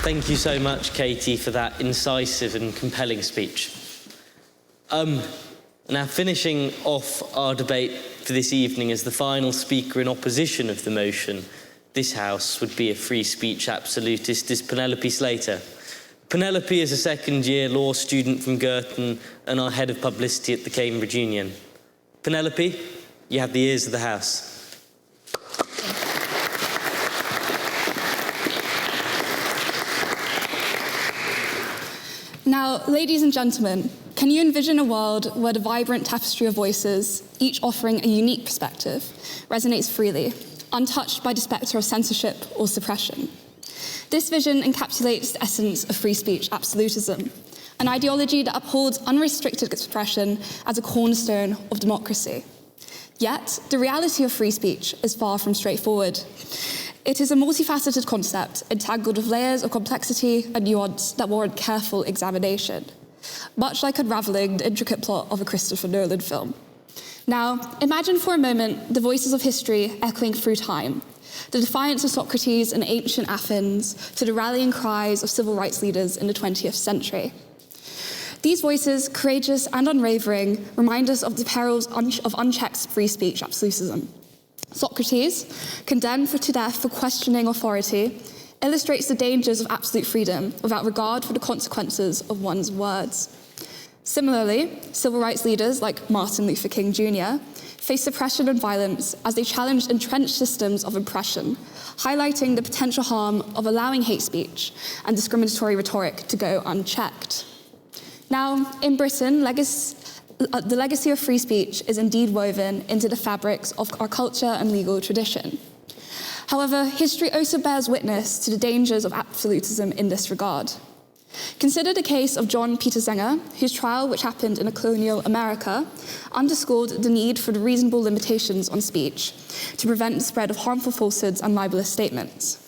Thank you so much, Katie, for that incisive and compelling speech. Now, finishing off our debate for this evening as the final speaker in opposition of the motion, this House would be a free speech absolutist, is Penelope Slater. Penelope is a second-year law student from Girton and our head of publicity at the Cambridge Union. Penelope, you have the ears of the House. Now, ladies and gentlemen, can you envision a world where the vibrant tapestry of voices, each offering a unique perspective, resonates freely, untouched by the spectre of censorship or suppression? This vision encapsulates the essence of free speech absolutism, an ideology that upholds unrestricted expression as a cornerstone of democracy. Yet, the reality of free speech is far from straightforward. It is a multifaceted concept, entangled with layers of complexity and nuance that warrant careful examination, much like unraveling the intricate plot of a Christopher Nolan film. Now, imagine for a moment the voices of history echoing through time, the defiance of Socrates in ancient Athens to the rallying cries of civil rights leaders in the 20th century. These voices, courageous and unwavering, remind us of the perils of unchecked free speech absolutism. Socrates, condemned to death for questioning authority, illustrates the dangers of absolute freedom without regard for the consequences of one's words. Similarly, civil rights leaders like Martin Luther King Jr. faced suppression and violence as they challenged entrenched systems of oppression, highlighting the potential harm of allowing hate speech and discriminatory rhetoric to go unchecked. Now, in Britain, the legacy of free speech is indeed woven into the fabrics of our culture and legal tradition. However, history also bears witness to the dangers of absolutism in this regard. Consider the case of John Peter Zenger, whose trial, which happened in a colonial America, underscored the need for the reasonable limitations on speech to prevent the spread of harmful falsehoods and libelous statements.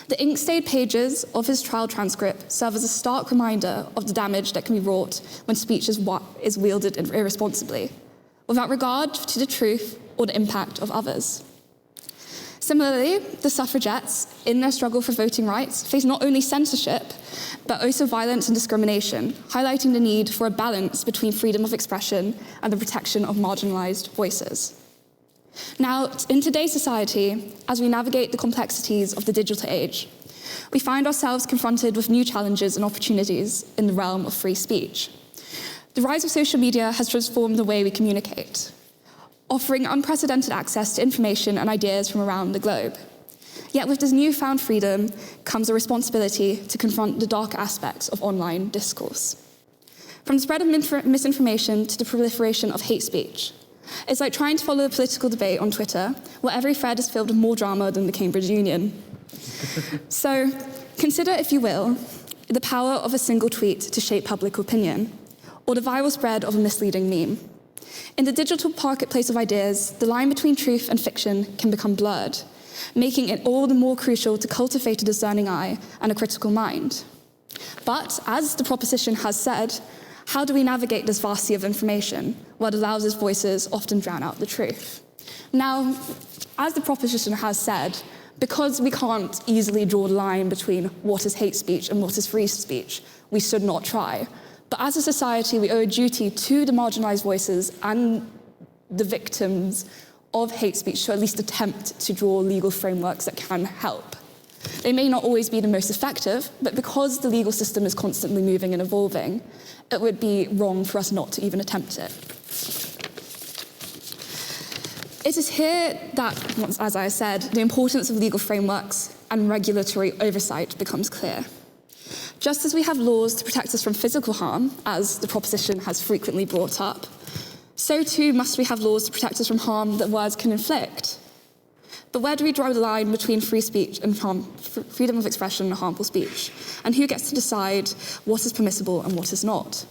The ink-stained pages of his trial transcript serve as a stark reminder of the damage that can be wrought when speech is wielded irresponsibly, without regard to the truth or the impact of others. Similarly, the suffragettes, in their struggle for voting rights, face not only censorship, but also violence and discrimination, highlighting the need for a balance between freedom of expression and the protection of marginalized voices. Now, in today's society, as we navigate the complexities of the digital age, we find ourselves confronted with new challenges and opportunities in the realm of free speech. The rise of social media has transformed the way we communicate, offering unprecedented access to information and ideas from around the globe. Yet with this newfound freedom comes a responsibility to confront the dark aspects of online discourse. From the spread of misinformation to the proliferation of hate speech, it's like trying to follow a political debate on Twitter, where every thread is filled with more drama than the Cambridge Union. So, consider, if you will, the power of a single tweet to shape public opinion, or the viral spread of a misleading meme. In the digital marketplace of ideas, the line between truth and fiction can become blurred, making it all the more crucial to cultivate a discerning eye and a critical mind. But, as the proposition has said, how do we navigate this vast sea of information, where the loudest voices often drown out the truth? Now, as the proposition has said, because we can't easily draw the line between what is hate speech and what is free speech, we should not try. But as a society, we owe a duty to the marginalized voices and the victims of hate speech to at least attempt to draw legal frameworks that can help. They may not always be the most effective, but because the legal system is constantly moving and evolving, it would be wrong for us not to even attempt it. It is here that, as I said, the importance of legal frameworks and regulatory oversight becomes clear. Just as we have laws to protect us from physical harm, as the proposition has frequently brought up, so too must we have laws to protect us from harm that words can inflict. But where do we draw the line between free speech and freedom of expression and harmful speech? And who gets to decide what is permissible and what is not?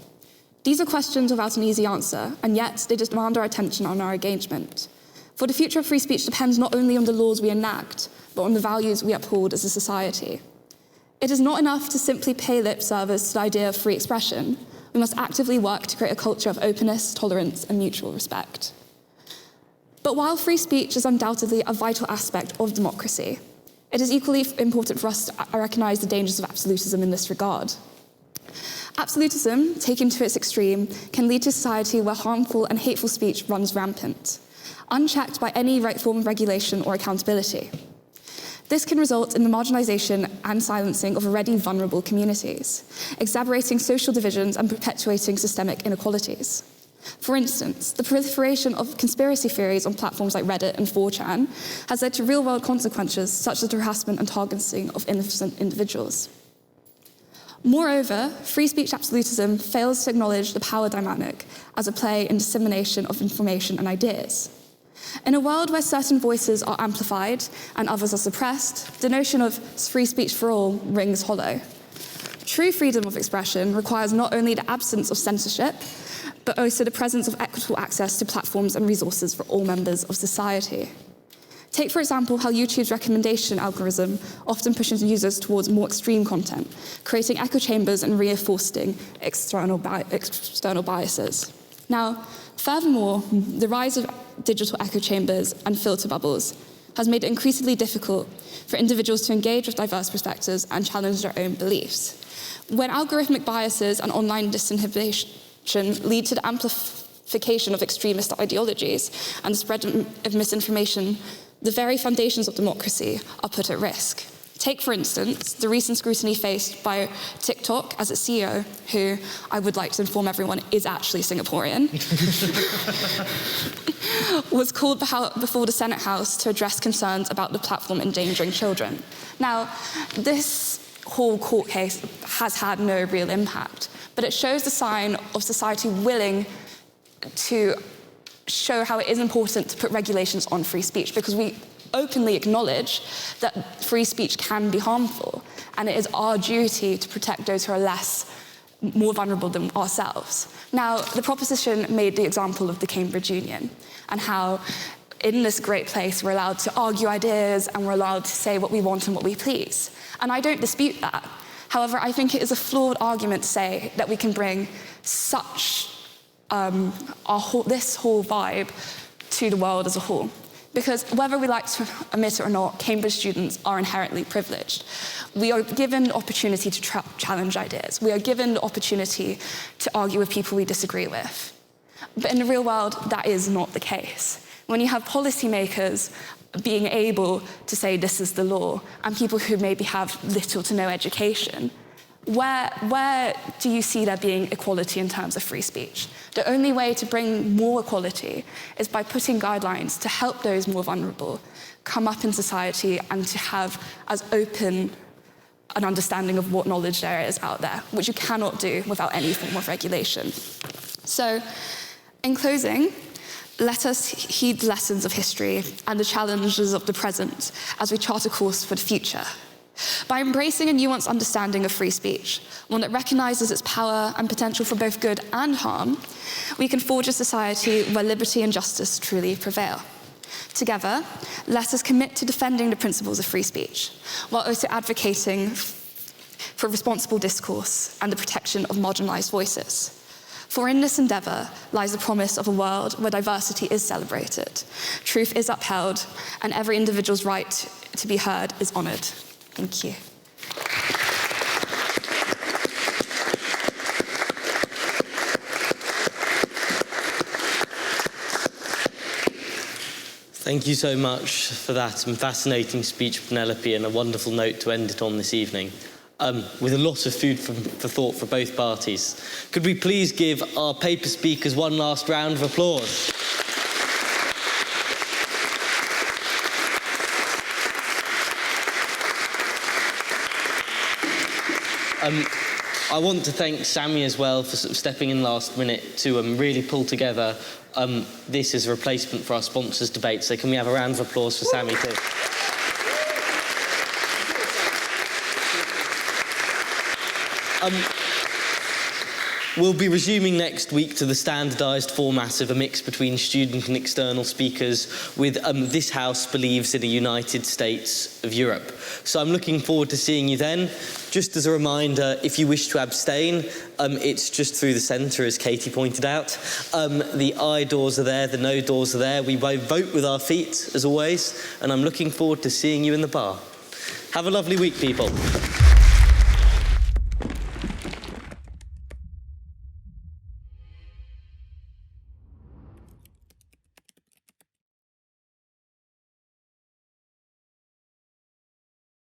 These are questions without an easy answer, and yet they demand our attention and our engagement. For the future of free speech depends not only on the laws we enact, but on the values we uphold as a society. It is not enough to simply pay lip service to the idea of free expression. We must actively work to create a culture of openness, tolerance, and mutual respect. But while free speech is undoubtedly a vital aspect of democracy, It is equally important for us to recognise the dangers of absolutism in this regard. Absolutism, taken to its extreme, can lead to a society where harmful and hateful speech runs rampant, unchecked by any right form of regulation or accountability. This can result in the marginalisation and silencing of already vulnerable communities, exacerbating social divisions and perpetuating systemic inequalities. For instance, the proliferation of conspiracy theories on platforms like Reddit and 4chan has led to real-world consequences such as the harassment and targeting of innocent individuals. Moreover, free speech absolutism fails to acknowledge the power dynamic as a play in dissemination of information and ideas. In a world where certain voices are amplified and others are suppressed, the notion of free speech for all rings hollow. True freedom of expression requires not only the absence of censorship, but also the presence of equitable access to platforms and resources for all members of society. Take, for example, how YouTube's recommendation algorithm often pushes users towards more extreme content, creating echo chambers and reinforcing external biases. Now, furthermore, the rise of digital echo chambers and filter bubbles has made it increasingly difficult for individuals to engage with diverse perspectives and challenge their own beliefs. When algorithmic biases and online disinhibition lead to the amplification of extremist ideologies and the spread of misinformation, the very foundations of democracy are put at risk. Take, for instance, the recent scrutiny faced by TikTok as its CEO, who I would like to inform everyone is actually Singaporean, was called before the Senate House to address concerns about the platform endangering children. Now, this whole court case has had no real impact, but it shows the sign of society willing to show how it is important to put regulations on free speech, because we openly acknowledge that free speech can be harmful, and it is our duty to protect those who are more vulnerable than ourselves. Now, the proposition made the example of the Cambridge Union, and how in this great place we're allowed to argue ideas and we're allowed to say what we want and what we please. And I don't dispute that. However, I think it is a flawed argument to say that we can bring such this whole vibe to the world as a whole. Because whether we like to admit it or not, Cambridge students are inherently privileged. We are given the opportunity to challenge ideas. We are given the opportunity to argue with people we disagree with. But in the real world, that is not the case. When you have policymakers being able to say this is the law, and people who maybe have little to no education, where do you see there being equality in terms of free speech? The only way to bring more equality is by putting guidelines to help those more vulnerable come up in society and to have as open an understanding of what knowledge there is out there, which you cannot do without any form of regulation. So, in closing, let us heed the lessons of history and the challenges of the present as we chart a course for the future. By embracing a nuanced understanding of free speech, one that recognises its power and potential for both good and harm, we can forge a society where liberty and justice truly prevail. Together, let us commit to defending the principles of free speech, while also advocating for responsible discourse and the protection of marginalised voices. For in this endeavour lies the promise of a world where diversity is celebrated, truth is upheld, and every individual's right to be heard is honoured. Thank you. Thank you so much for that fascinating speech, Penelope, and a wonderful note to end it on this evening. With a lot of food for thought for both parties. Could we please give our paper speakers one last round of applause? I want to thank Sammy as well for sort of stepping in last minute to really pull together this as a replacement for our sponsors debate. So can we have a round of applause for Sammy too? We'll be resuming next week to the standardised format of a mix between student and external speakers with This House Believes in a United States of Europe. So I'm looking forward to seeing you then. Just as a reminder, if you wish to abstain, it's just through the centre, as Katie pointed out. The aye doors are there, the no doors are there. We vote with our feet, as always, and I'm looking forward to seeing you in the bar. Have a lovely week, people.